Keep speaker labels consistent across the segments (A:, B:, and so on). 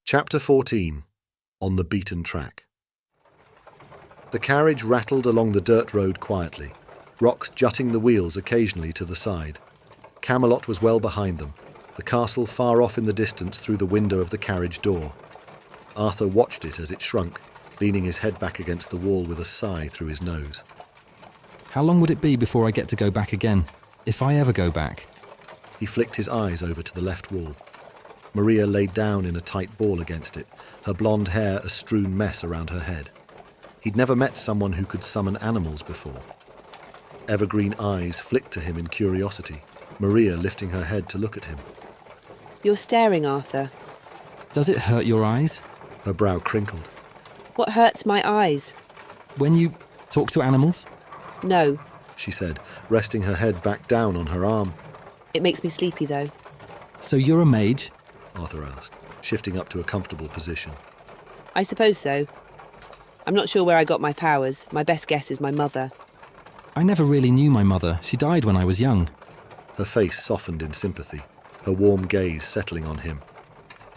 A: Chapter 14. On the Beaten Track. The carriage rattled along the dirt road quietly, rocks jutting the wheels occasionally to the side. Camelot was well behind them, the castle far off in the distance through the window of the carriage door. Arthur watched it as it shrunk, leaning his head back against the wall with a sigh through his nose.
B: How long would it be before I get to go back again, if I ever go back?
A: He flicked his eyes over to the left wall. Maria laid down in a tight ball against it, her blonde hair a strewn mess around her head. He'd never met someone who could summon animals before. Evergreen eyes flicked to him in curiosity, Maria lifting her head to look at him.
C: You're staring, Arthur.
B: Does it hurt your eyes?
A: Her brow crinkled.
C: What hurts my eyes?
B: When you talk to animals?
C: No.
A: She said, resting her head back down on her arm.
C: It makes me sleepy, though.
B: So you're a mage?
A: Arthur asked, shifting up to a comfortable position.
C: I suppose so. I'm not sure where I got my powers. My best guess is my mother.
B: I never really knew my mother. She died when I was young.
A: Her face softened in sympathy, her warm gaze settling on him.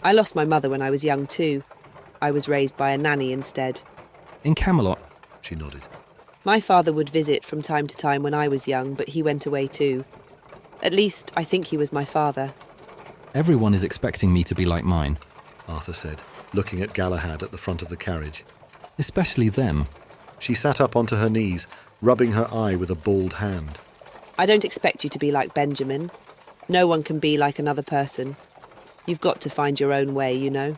C: I lost my mother when I was young, too. I was raised by a nanny instead.
B: In Camelot?
A: She nodded.
C: My father would visit from time to time when I was young, but he went away too. At least, I think he was my father.
B: Everyone is expecting me to be like mine.
A: Arthur said, looking at Galahad at the front of the carriage.
B: Especially them.
A: She sat up onto her knees, rubbing her eye with a balled hand.
C: I don't expect you to be like Benjamin. No one can be like another person. You've got to find your own way, you know.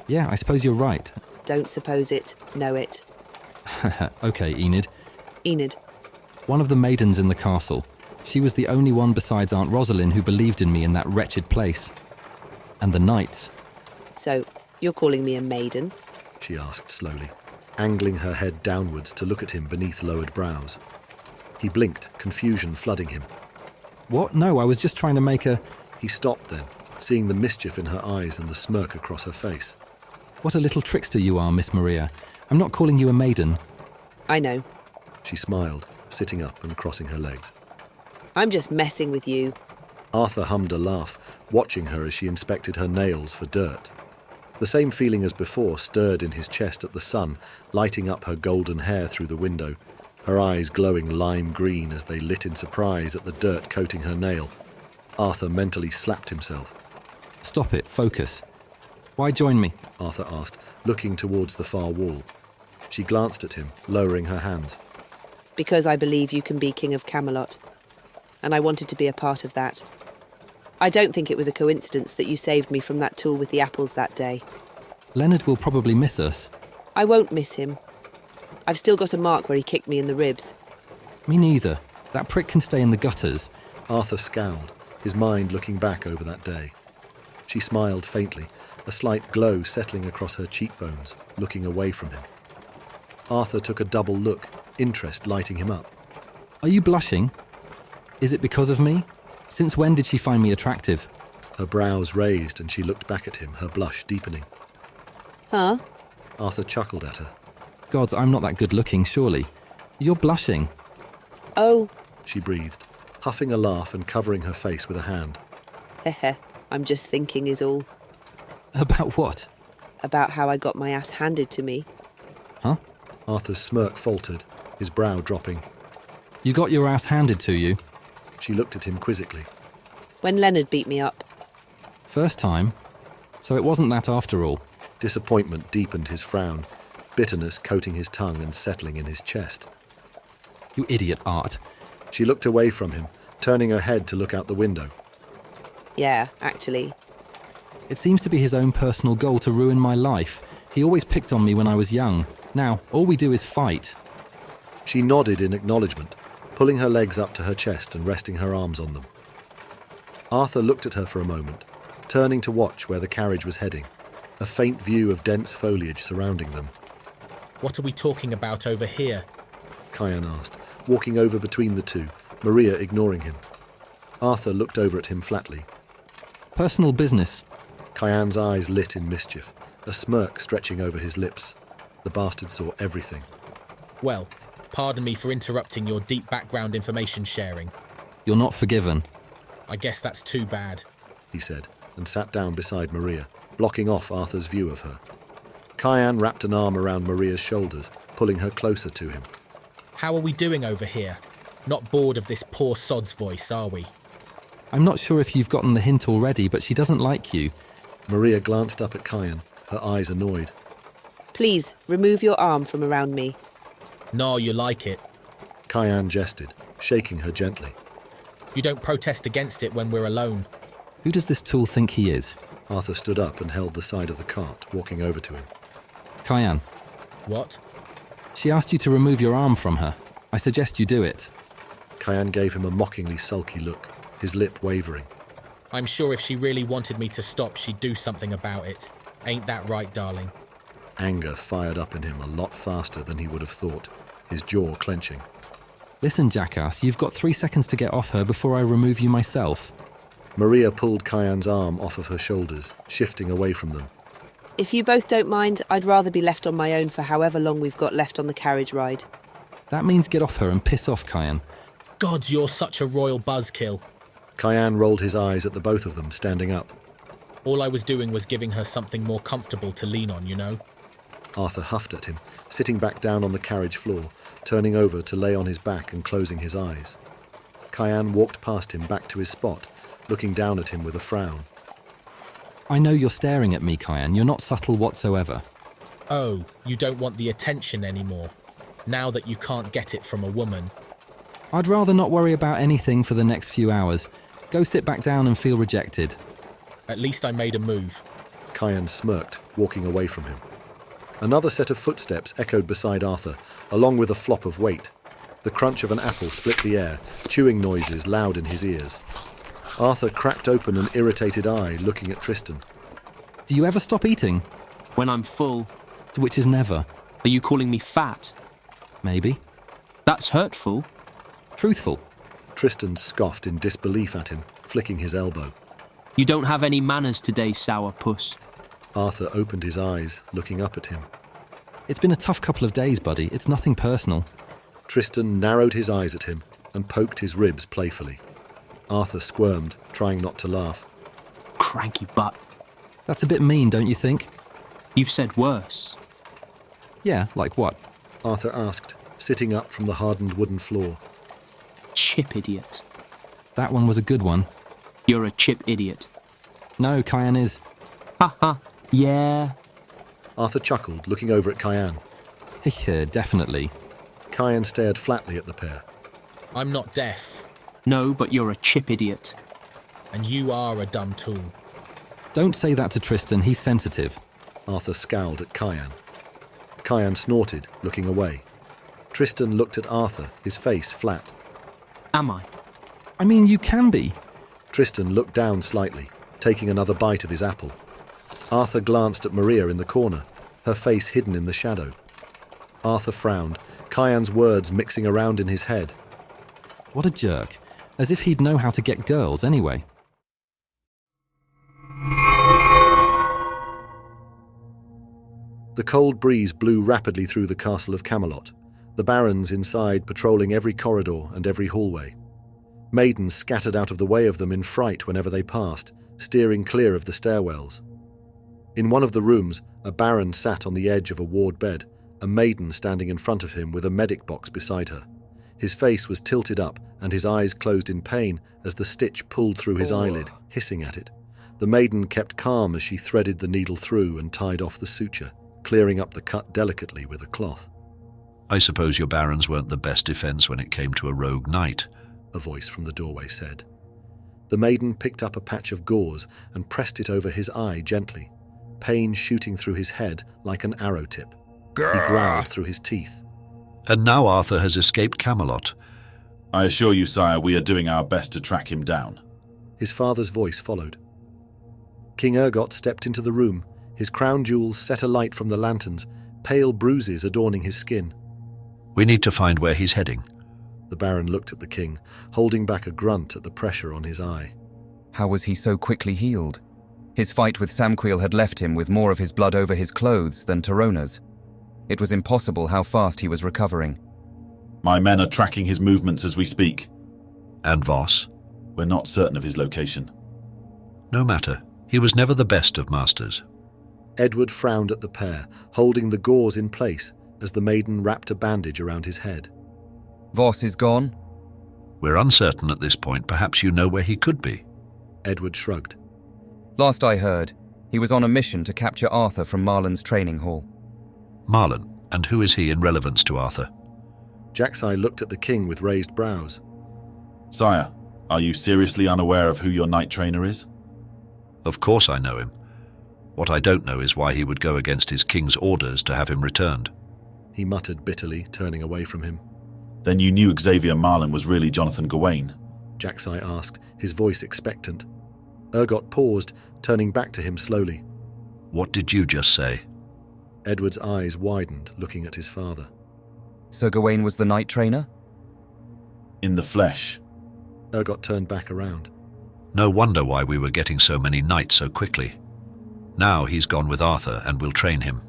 B: Yeah, I suppose you're right.
C: Don't suppose it, know it.
B: Okay, Enid.
C: Enid.
B: One of the maidens in the castle. She was the only one besides Aunt Rosalind who believed in me in that wretched place. And the knights.
C: So, you're calling me a maiden?
A: She asked slowly, angling her head downwards to look at him beneath lowered brows. He blinked, confusion flooding him.
B: What? No, I was just trying to make a...
A: He stopped then, seeing the mischief in her eyes and the smirk across her face.
B: What a little trickster you are, Miss Maria. I'm not calling you a maiden.
C: I know.
A: She smiled, sitting up and crossing her legs.
C: I'm just messing with you.
A: Arthur hummed a laugh, watching her as she inspected her nails for dirt. The same feeling as before stirred in his chest at the sun, lighting up her golden hair through the window, her eyes glowing lime green as they lit in surprise at the dirt coating her nail. Arthur mentally slapped himself.
B: Stop it, focus. Why join me?
A: Arthur asked, looking towards the far wall. She glanced at him, lowering her hands.
C: Because I believe you can be King of Camelot. And I wanted to be a part of that. I don't think it was a coincidence that you saved me from that tool with the apples that day.
B: Leonard will probably miss us.
C: I won't miss him. I've still got a mark where he kicked me in the ribs.
B: Me neither. That prick can stay in the gutters.
A: Arthur scowled, his mind looking back over that day. She smiled faintly, a slight glow settling across her cheekbones, looking away from him. Arthur took a double look, interest lighting him up.
B: Are you blushing? Is it because of me? Since when did she find me attractive?
A: Her brows raised and she looked back at him, her blush deepening.
C: Huh?
A: Arthur chuckled at her.
B: Gods, I'm not that good looking, surely. You're blushing.
C: Oh.
A: She breathed, huffing a laugh and covering her face with a hand.
C: Heh, I'm just thinking is all.
B: About what?
C: About how I got my ass handed to me.
B: Huh?
A: Arthur's smirk faltered, his brow dropping.
B: You got your ass handed to you?
A: She looked at him quizzically.
C: When Leonard beat me up.
B: First time? So it wasn't that after all.
A: Disappointment deepened his frown, bitterness coating his tongue and settling in his chest.
B: You idiot, Art.
A: She looked away from him, turning her head to look out the window.
C: Yeah, actually.
B: It seems to be his own personal goal to ruin my life. He always picked on me when I was young. Now, all we do is fight.
A: She nodded in acknowledgement, pulling her legs up to her chest and resting her arms on them. Arthur looked at her for a moment, turning to watch where the carriage was heading, a faint view of dense foliage surrounding them.
D: What are we talking about over here?
A: Kyan asked, walking over between the two, Maria ignoring him. Arthur looked over at him flatly.
B: Personal business.
A: Kyan's eyes lit in mischief, a smirk stretching over his lips. The bastard saw everything.
D: Well, pardon me for interrupting your deep background information sharing.
B: You're not forgiven.
D: I guess that's too bad.
A: He said, and sat down beside Maria. blocking off Arthur's view of her. Kyan wrapped an arm around Maria's shoulders, pulling her closer to him.
D: How are we doing over here? Not bored of this poor sod's voice, are we?
B: I'm not sure if you've gotten the hint already, but she doesn't like you.
A: Maria glanced up at Kyan, her eyes annoyed.
C: Please, remove your arm from around me.
D: No, you like it.
A: Kyan gestured, shaking her gently.
D: You don't protest against it when we're alone.
B: Who does this tool think he is?
A: Arthur stood up and held the side of the cart, walking over to him.
B: Kyan,
D: What?
B: she asked you to remove your arm from her. I suggest you do it.
A: Kyan gave him a mockingly sulky look, his lip wavering.
D: I'm sure if she really wanted me to stop, she'd do something about it. Ain't that right, darling?
A: Anger fired up in him a lot faster than he would have thought, his jaw clenching.
B: Listen, jackass, you've got 3 seconds to get off her before I remove you myself.
A: Maria pulled Kyan's arm off of her shoulders, shifting away from them.
C: If you both don't mind, I'd rather be left on my own for however long we've got left on the carriage ride.
B: That means get off her and piss off, Kyan.
D: God, you're such a royal buzzkill.
A: Kyan rolled his eyes at the both of them, standing up.
D: All I was doing was giving her something more comfortable to lean on, you know?
A: Arthur huffed at him, sitting back down on the carriage floor, turning over to lay on his back and closing his eyes. Kyan walked past him back to his spot, looking down at him with a frown.
B: I know you're staring at me, Kyan. You're not subtle whatsoever.
D: Oh, you don't want the attention anymore, now that you can't get it from a woman.
B: I'd rather not worry about anything for the next few hours. Go sit back down and feel rejected.
D: At least I made a move.
A: Kyan smirked, walking away from him. Another set of footsteps echoed beside Arthur, along with a flop of weight. The crunch of an apple split the air, chewing noises loud in his ears. Arthur cracked open an irritated eye, looking at Tristan.
B: Do you ever stop eating?
E: When I'm full.
B: Which is never.
E: Are you calling me fat?
B: Maybe.
E: That's hurtful.
B: Truthful.
A: Tristan scoffed in disbelief at him, flicking his elbow.
E: You don't have any manners today, sour puss.
A: Arthur opened his eyes, looking up at him.
B: It's been a tough couple of days, buddy. It's nothing personal.
A: Tristan narrowed his eyes at him and poked his ribs playfully. Arthur squirmed, trying not to laugh.
E: Cranky butt.
B: That's a bit mean, don't you think?
E: You've said worse.
B: Yeah, like what?
A: Arthur asked, sitting up from the hardened wooden floor.
E: Chip idiot.
B: That one was a good one.
E: You're a chip idiot.
B: No, Kyan is.
E: Ha ha. Yeah.
A: Arthur chuckled, looking over at Kyan.
B: Definitely.
A: Kyan stared flatly at the pair.
D: I'm not deaf,
E: No, but you're a chip idiot.
D: and you are a dumb tool.
B: Don't say that to Tristan, he's sensitive.
A: Arthur scowled at Kyan. Kyan snorted, looking away. Tristan looked at Arthur, his face flat.
E: Am I?
B: I mean, you can be.
A: Tristan looked down slightly, taking another bite of his apple. Arthur glanced at Maria in the corner, her face hidden in the shadow. Arthur frowned, Kyan's words mixing around in his head.
B: What a jerk. As if he'd know how to get girls anyway.
A: The cold breeze blew rapidly through the castle of Camelot, the barons inside patrolling every corridor and every hallway. Maidens scattered out of the way of them in fright whenever they passed, steering clear of the stairwells. In one of the rooms, a baron sat on the edge of a ward bed, a maiden standing in front of him with a medic box beside her. His face was tilted up and his eyes closed in pain as the stitch pulled through his eyelid, hissing at it. The maiden kept calm as she threaded the needle through and tied off the suture, clearing up the cut delicately with a cloth.
F: I suppose your barons weren't the best defence when it came to a rogue knight,
A: a voice from the doorway said. The maiden picked up a patch of gauze and pressed it over his eye gently, pain shooting through his head like an arrow tip. He growled through his teeth.
F: And now Arthur has escaped Camelot.
G: I assure you, sire, we are doing our best to track him down.
A: His father's voice followed. King Ergot stepped into the room, his crown jewels set alight from the lanterns, pale bruises adorning his skin.
F: We need to find where he's heading.
A: The Baron looked at the king, holding back a grunt at the pressure on his eye.
H: How was he so quickly healed? His fight with Samquil had left him with more of his blood over his clothes than Tarona's. It was impossible how fast he was recovering.
G: My men are tracking his movements as we speak.
F: And Voss?
G: We're not certain of his location.
F: No matter. He was never the best of masters.
A: Edward frowned at the pair, holding the gauze in place as the maiden wrapped a bandage around his head.
H: Voss is gone?
F: We're uncertain at this point. Perhaps you know where he could be.
A: Edward shrugged.
H: Last I heard, he was on a mission to capture Arthur from Marlin's training hall.
F: Marlin, and who is he in relevance to Arthur?
A: Jaxai looked at the king with raised brows.
G: Sire, are you seriously unaware of who your knight trainer is?
F: Of course I know him. What I don't know is why he would go against his king's orders to have him returned.
A: He muttered bitterly, turning away from him.
G: Then you knew Xavier Marlin was really Jonathan Gawain?
A: Jaxai asked, his voice expectant. Ergot paused, turning back to him slowly.
F: What did you just say?
A: Edward's eyes widened, looking at his father.
H: Sir Gawain was the knight trainer?
G: In the flesh.
A: Ergot turned back around.
F: No wonder why we were getting so many knights so quickly. Now he's gone with Arthur and will train him.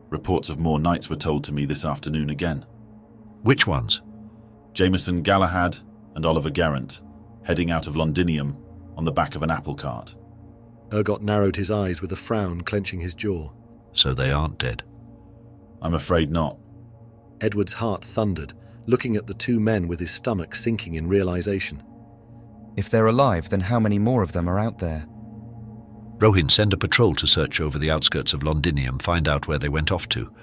G: Reports of more knights were told to me this afternoon again.
F: Which ones?
G: Jameson Galahad and Oliver Geraint, heading out of Londinium on the back of an apple cart.
A: Ergot narrowed his eyes with a frown, clenching his jaw.
F: So they aren't dead.
G: I'm afraid not.
A: Edward's heart thundered, looking at the two men with his stomach sinking in realization.
H: If they're alive, then how many more of them are out there?
F: Rohin, send a patrol to search over the outskirts of Londinium, find out where they went off to.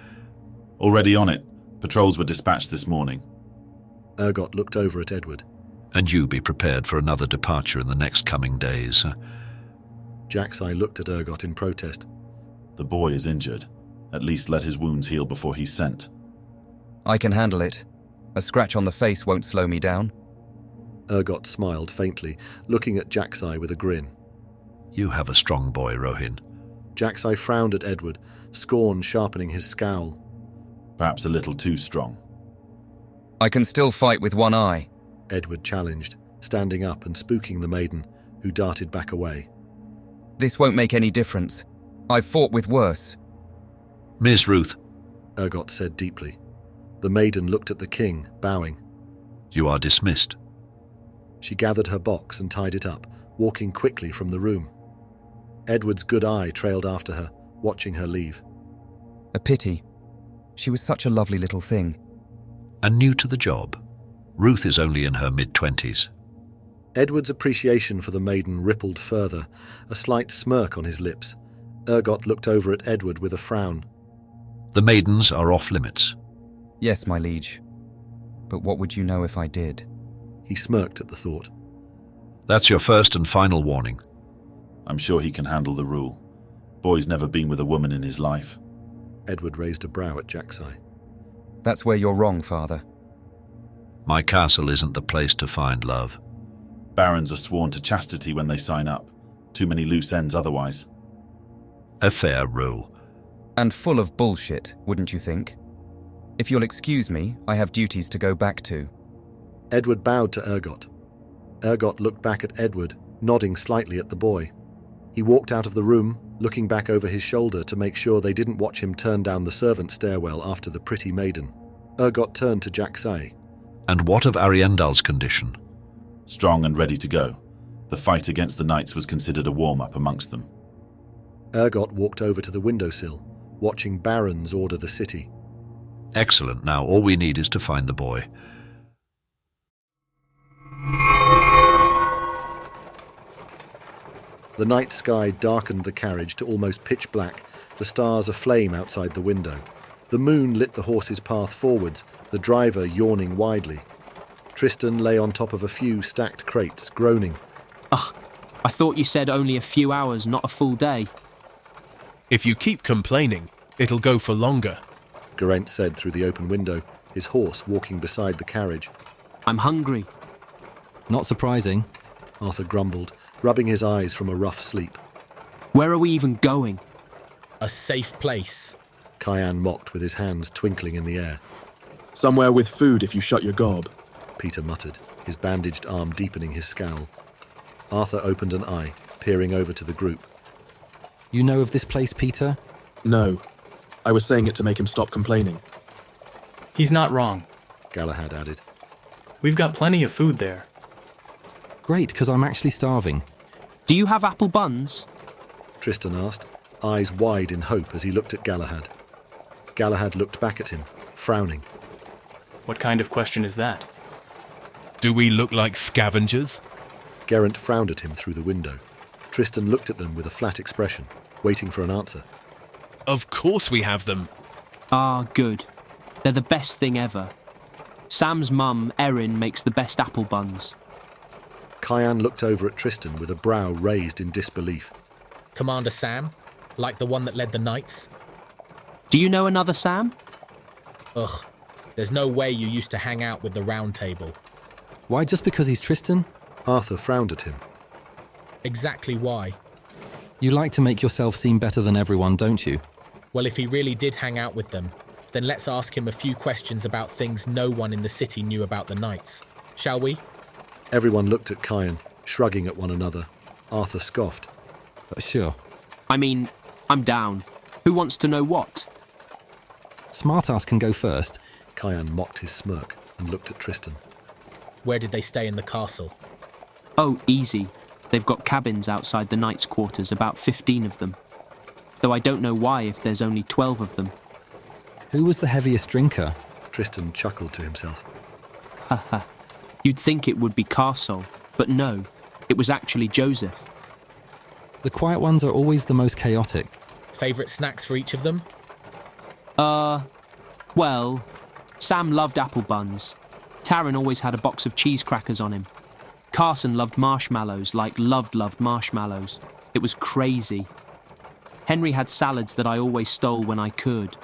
G: Already on it. Patrols were dispatched this morning.
A: Ergot looked over at Edward.
F: And you be prepared for another departure in the next coming days.
A: Jaxai looked at Ergot in protest.
G: The boy is injured. At least let his wounds heal before he's sent.
H: I can handle it. A scratch on the face won't slow me down.
A: Ergot smiled faintly, looking at Jaxai with a grin.
F: You have a strong boy, Rohin.
A: Jaxai frowned at Edward, scorn sharpening his scowl.
G: Perhaps a little too strong.
H: I can still fight with one eye.
A: Edward challenged, standing up and spooking the maiden, who darted back away.
H: This won't make any difference. I've fought with worse.
F: Miss Ruth.
A: Ergot said deeply. The maiden looked at the king, bowing.
F: You are dismissed.
A: She gathered her box and tied it up, walking quickly from the room. Edward's good eye trailed after her, watching her leave.
H: A pity. She was such a lovely little thing.
F: And new to the job. Ruth is only in her mid-20s.
A: Edward's appreciation for the maiden rippled further, a slight smirk on his lips. Ergot looked over at Edward with a frown.
F: The maidens are off limits.
H: Yes, my liege. But what would you know if I did?
A: He smirked at the thought.
F: That's your first and final warning.
G: I'm sure he can handle the rule. Boy's never been with a woman in his life.
A: Edward raised a brow at Jaxai.
H: That's where you're wrong, father.
F: My castle isn't the place to find love.
G: Barons are sworn to chastity when they sign up. Too many loose ends otherwise.
F: A fair rule.
H: And full of bullshit, wouldn't you think? If you'll excuse me, I have duties to go back to.
A: Edward bowed to Ergot. Ergot looked back at Edward, nodding slightly at the boy. He walked out of the room, looking back over his shoulder to make sure they didn't watch him turn down the servant stairwell after the pretty maiden. Ergot turned to Jaxai.
F: And what of Ariendal's condition?
G: Strong and ready to go. The fight against the knights was considered a warm-up amongst them.
A: Ergot walked over to the windowsill, watching barons order the city.
F: Excellent. Now all we need is to find the boy.
A: The night sky darkened the carriage to almost pitch black, the stars aflame outside the window. The moon lit the horse's path forwards, the driver yawning widely. Tristan lay on top of a few stacked crates, groaning.
E: Ugh, I thought you said only a few hours, not a full day.
I: If you keep complaining, it'll go for longer,
A: Geraint said through the open window, his horse walking beside the carriage.
E: I'm hungry.
B: Not surprising.
A: Arthur grumbled, rubbing his eyes from a rough sleep.
E: Where are we even going?
D: A safe place.
A: Kyan mocked with his hands twinkling in the air.
J: Somewhere with food if you shut your gob,
A: Peter muttered, his bandaged arm deepening his scowl. Arthur opened an eye, peering over to the group.
B: You know of this place, Peter?
J: No. I was saying it to make him stop complaining.
K: He's not wrong.
A: Galahad added.
K: We've got plenty of food there.
B: Great, because I'm actually starving.
E: Do you have apple buns?
A: Tristan asked, eyes wide in hope as he looked at Galahad. Galahad looked back at him, frowning.
K: What kind of question is that?
I: Do we look like scavengers?
A: Geraint frowned at him through the window. Tristan looked at them with a flat expression, waiting for an answer.
I: Of course we have them.
E: Ah, good. They're the best thing ever. Sam's mum, Erin, makes the best apple buns.
A: Kyan looked over at Tristan with a brow raised in disbelief.
D: Commander Sam? Like the one that led the knights?
E: Do you know another Sam?
D: Ugh, there's no way you used to hang out with the Roundtable.
B: Why, just because he's Tristan?
A: Arthur frowned at him.
D: Exactly why.
B: You like to make yourself seem better than everyone, don't you?
D: Well, if he really did hang out with them, then let's ask him a few questions about things no one in the city knew about the knights. Shall we?
A: Everyone looked at Kyan, shrugging at one another. Arthur scoffed.
B: Sure.
E: I mean, I'm down. Who wants to know what?
B: Smartass can go first.
A: Kyan mocked his smirk and looked at Tristan.
D: Where did they stay in the castle?
E: Oh, easy. They've got cabins outside the knights' quarters, about 15 of them. Though I don't know why if there's only 12 of them.
B: Who was the heaviest drinker?
A: Tristan chuckled to himself.
E: Haha. You'd think it would be Carsol, but no, it was actually Joseph.
B: The quiet ones are always the most chaotic.
D: Favourite snacks for each of them?
E: Well, Sam loved apple buns. Taran always had a box of cheese crackers on him. Carson loved marshmallows, like loved marshmallows. It was crazy. Henry had salads that I always stole when I could.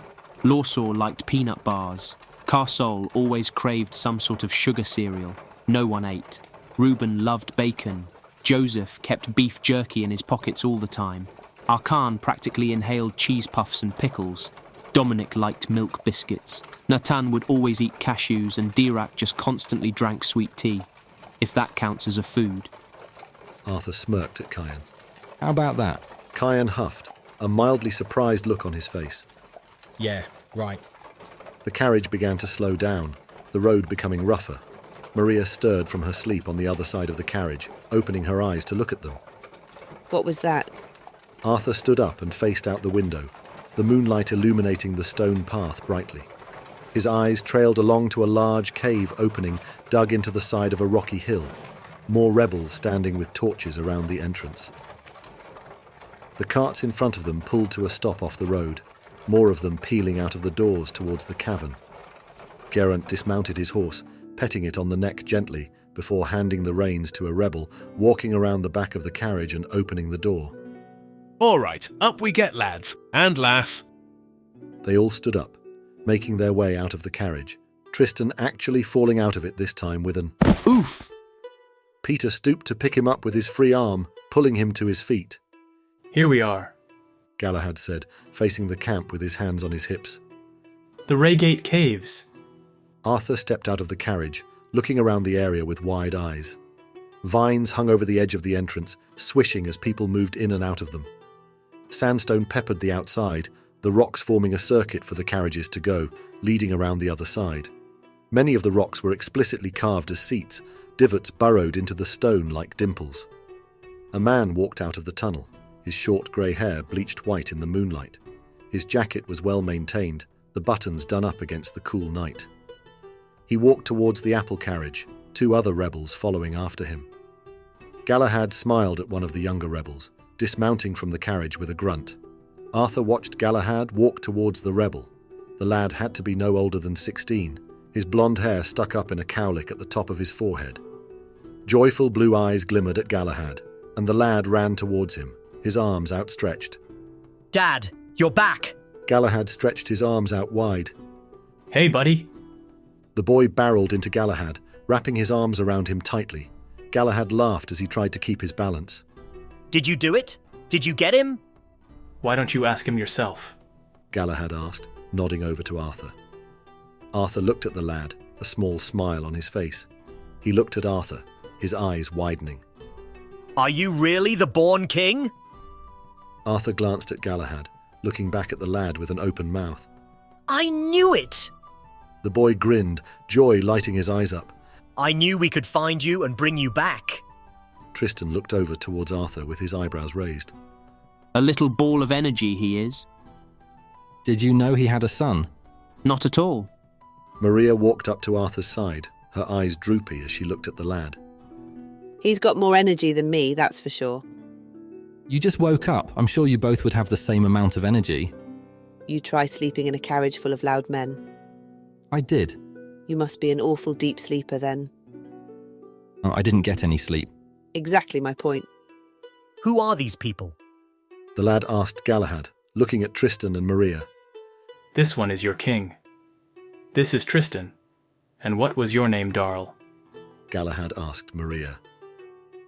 E: Lawsaw liked peanut bars. Carsol always craved some sort of sugar cereal. No one ate. Reuben loved bacon. Joseph kept beef jerky in his pockets all the time. Arkan practically inhaled cheese puffs and pickles. Dominic liked milk biscuits. Natan would always eat cashews, and Dirac just constantly drank sweet tea, if that counts as a food.
A: Arthur smirked at Kyan.
B: How about that?
A: Kyan huffed, a mildly surprised look on his face.
D: Yeah, right.
A: The carriage began to slow down, the road becoming rougher. Maria stirred from her sleep on the other side of the carriage, opening her eyes to look at them.
C: What was that?
A: Arthur stood up and faced out the window, the moonlight illuminating the stone path brightly. His eyes trailed along to a large cave opening dug into the side of a rocky hill, more rebels standing with torches around the entrance. The carts in front of them pulled to a stop off the road, more of them peeling out of the doors towards the cavern. Geraint dismounted his horse, petting it on the neck gently before handing the reins to a rebel, walking around the back of the carriage and opening the door.
I: All right, up we get, lads. And lass.
A: They all stood up, making their way out of the carriage, Tristan actually falling out of it this time with an
E: oof.
A: Peter stooped to pick him up with his free arm, pulling him to his feet.
K: Here we are,
A: Galahad said, facing the camp with his hands on his hips.
K: the Raygate Caves.
A: Arthur stepped out of the carriage, looking around the area with wide eyes. Vines hung over the edge of the entrance, swishing as people moved in and out of them. Sandstone peppered the outside, the rocks forming a circuit for the carriages to go, leading around the other side. Many of the rocks were explicitly carved as seats, divots burrowed into the stone like dimples. A man walked out of the tunnel, his short grey hair bleached white in the moonlight. His jacket was well maintained, the buttons done up against the cool night. He walked towards the apple carriage, 2 other rebels following after him. Galahad smiled at one of the younger rebels, dismounting from the carriage with a grunt. Arthur watched Galahad walk towards the rebel. The lad had to be no older than 16. His blonde hair stuck up in a cowlick at the top of his forehead. Joyful blue eyes glimmered at Galahad, and the lad ran towards him, his arms outstretched.
L: Dad, you're back!
A: Galahad stretched his arms out wide.
K: Hey, buddy.
A: The boy barreled into Galahad, wrapping his arms around him tightly. Galahad laughed as he tried to keep his balance.
L: Did you do it? Did you get him?
K: Why don't you ask him yourself?
A: Galahad asked, nodding over to Arthur. Arthur looked at the lad, a small smile on his face. He looked at Arthur, his eyes widening.
L: Are you really the Born King?
A: Arthur glanced at Galahad, looking back at the lad with an open mouth.
L: I knew it!
A: The boy grinned, joy lighting his eyes up.
L: I knew we could find you and bring you back.
A: Tristan looked over towards Arthur with his eyebrows raised.
E: A little ball of energy he is.
B: Did you know he had a son?
E: Not at all.
A: Maria walked up to Arthur's side, her eyes droopy as she looked at the lad.
C: He's got more energy than me, that's for sure.
B: You just woke up. I'm sure you both would have the same amount of energy.
C: You try sleeping in a carriage full of loud men.
B: I did.
C: You must be an awful deep sleeper then.
B: Oh, I didn't get any sleep.
C: Exactly my point.
L: Who are these people?
A: The lad asked Galahad, looking at Tristan and Maria.
K: This one is your king. This is Tristan. And what was your name, Darl?
A: Galahad asked Maria.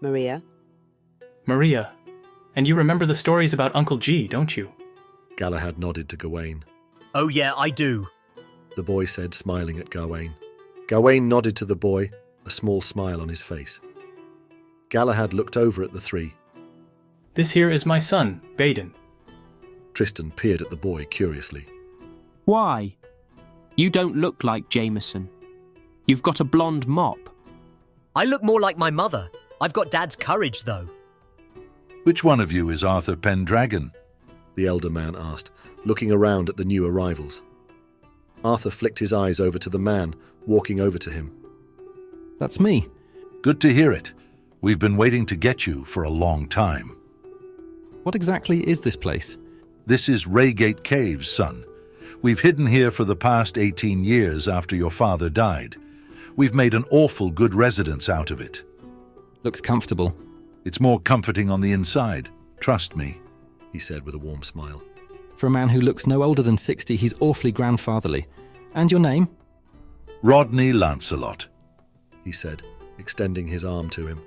C: Maria?
K: Maria. And you remember the stories about Uncle G, don't you?
A: Galahad nodded to Gawain.
L: Oh yeah, I do.
A: The boy said, smiling at Gawain. Gawain nodded to the boy, a small smile on his face. Galahad looked over at the three.
K: This here is my son, Baden.
A: Tristan peered at the boy curiously.
E: Why? You don't look like Jameson. You've got a blonde mop.
L: I look more like my mother. I've got Dad's courage, though.
F: Which one of you is Arthur Pendragon?
A: The elder man asked, looking around at the new arrivals. Arthur flicked his eyes over to the man, walking over to him.
B: That's me.
F: Good to hear it. We've been waiting to get you for a long time.
B: What exactly is this place?
F: This is Raygate Caves, son. We've hidden here for the past 18 years after your father died. We've made an awful good residence out of it.
B: Looks comfortable.
F: It's more comforting on the inside. Trust me, he said with a warm smile.
B: For a man who looks no older than 60, he's awfully grandfatherly. And your name?
F: Rodney Lancelot,
A: he said, extending his arm to him.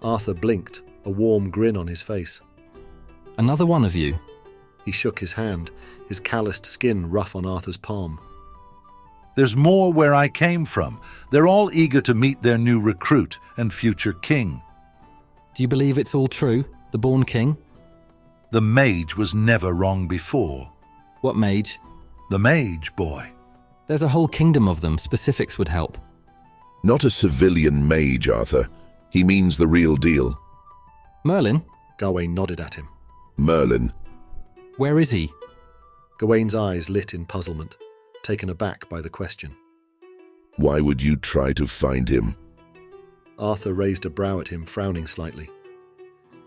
A: Arthur blinked, a warm grin on his face.
B: Another one of you.
A: He shook his hand, his calloused skin rough on Arthur's palm.
F: There's more where I came from. They're all eager to meet their new recruit and future king.
B: Do you believe it's all true? The born king?
F: The mage was never wrong before.
B: What mage?
F: The mage, boy.
B: There's a whole kingdom of them. Specifics would help.
M: Not a civilian mage, Arthur. He means the real deal.
B: Merlin?
A: Gawain nodded at him.
M: Merlin.
B: Where is he?
A: Gawain's eyes lit in puzzlement, taken aback by the question.
M: Why would you try to find him?
A: Arthur raised a brow at him, frowning slightly.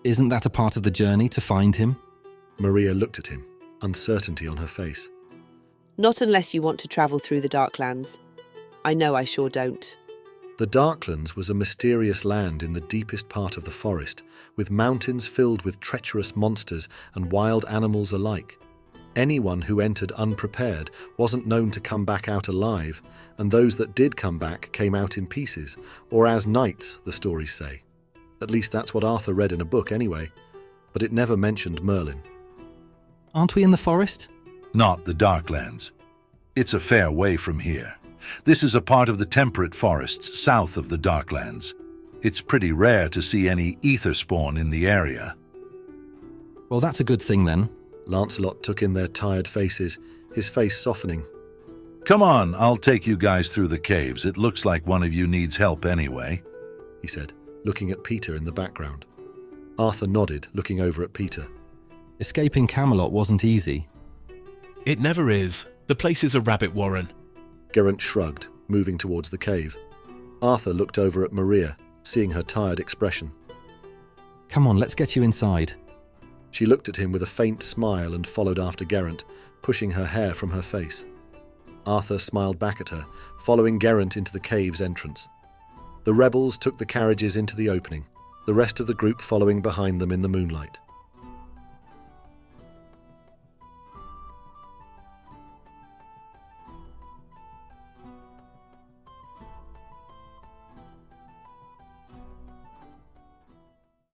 B: Isn't that a part of the journey, to find him?
A: Maria looked at him, uncertainty on her face.
C: Not unless you want to travel through the Darklands. I know I sure don't.
A: The Darklands was a mysterious land in the deepest part of the forest, with mountains filled with treacherous monsters and wild animals alike. Anyone who entered unprepared wasn't known to come back out alive, and those that did come back came out in pieces, or as knights, the stories say. At least that's what Arthur read in a book anyway, but it never mentioned Merlin.
B: Aren't we in the forest?
F: Not the Darklands. It's a fair way from here. This is a part of the temperate forests south of the Darklands. It's pretty rare to see any ether spawn in the area.
B: Well, that's a good thing then.
A: Lancelot took in their tired faces, his face softening.
F: Come on, I'll take you guys through the caves. It looks like one of you needs help anyway,
A: he said, looking at Peter in the background. Arthur nodded, looking over at Peter.
B: Escaping Camelot wasn't easy.
I: It never is. The place is a rabbit warren.
A: Geraint shrugged, moving towards the cave. Arthur looked over at Maria, seeing her tired expression.
B: Come on, let's get you inside.
A: She looked at him with a faint smile and followed after Geraint, pushing her hair from her face. Arthur smiled back at her, following Geraint into the cave's entrance. The rebels took the carriages into the opening, the rest of the group following behind them in the moonlight.